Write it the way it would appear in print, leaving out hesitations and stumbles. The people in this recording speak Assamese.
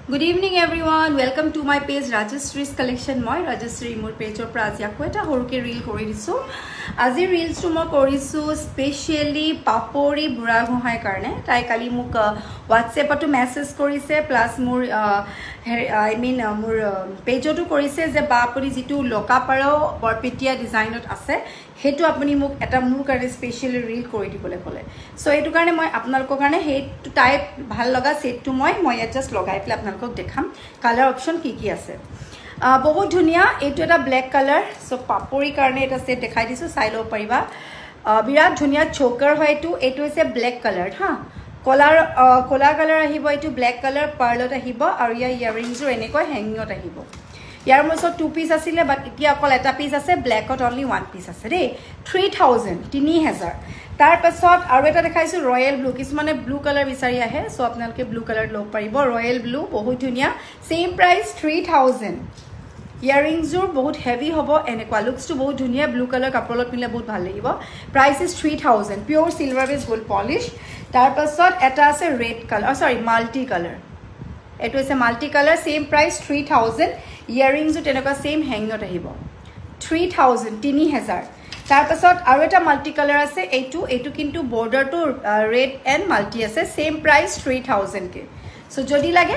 Good evening everyone. Welcome to my page Rajeshree's collection. Moi Rajeshri mur page or pra aji ako eta horuke reel kori disu. Aji reels tu moi korisu specially papori bura gohai karne. Tai kali muk WhatsApp to message korise plus mur mur page tu korise je bapori jitu lokaparo borpetia design ot ase. হেতু আপুনি মোক এটা মোৰ কাৰণে স্পেশালি ৰীল কৰি দিবলে ক'লে সো এটো কাৰণে মই আপোনালোকৰ কাৰণে হেতু টাইপ ভাল লগা সেটটো মই এডজাস্ট লগাই প্লে আপোনালোকক দেখাম কালাৰ অপচন কি কি আছে বহুত ধুনিয়া এটো এটা ব্ল্যাক কালাৰ সো পাপৰি কাৰণে এটা সেট দেখাই দিছো চাই ল পাৰিবা বিৰাট ধুনিয়া চোকাৰ হয় এটো হৈছে ব্ল্যাক কালাৰ হা কলা কালাৰ আহিব এটো ব্ল্যাক কালাৰ পাৰ্লত আহিব আৰু ইয়াৰিংজৰ এনেকৈ হেংগত আহিব ইয়াৰ মসত 2 পিস আছিল বাট এতিয়া অকল এটা পিস আছে ব্ল্যাকত অনলি 1 পিস আছে ৰে 3000 তাৰ পাছত আৰু এটা দেখাইছো ৰয়েল ব্লু কিসমানে ব্লু কালাৰ বিচাৰি আহে সো আপোনালোকে ব্লু কালাৰ লব পাৰিব ৰয়েল ব্লু বহুত ধুনিয়া সেম প্ৰাইস 3000 ইয়াৰিংজৰ বহুত হেভি হ'ব এনেকুৱা লুকস টু বহুত ধুনিয়া ব্লু কালাৰ কাপড়লত মিলে বহুত ভাল লাগিব price is 3000 pure silver base gold polish তাৰ পাছত এটা আছে red colour sorry multi colour এটো আছে মাল্টি কালাৰ সেম প্ৰাইস 3000 ইয়াৰিংজো তেনেকুৱা সেম হেংগত আহিব 3000 তাৰ পাছত আৰু এটা মাল্টি কালাৰ আছে এটো কিন্তু বৰ্ডাৰটো ৰেড এন্ড মাল্টি আছে সেম প্ৰাইস 3000 কে সো যদি লাগে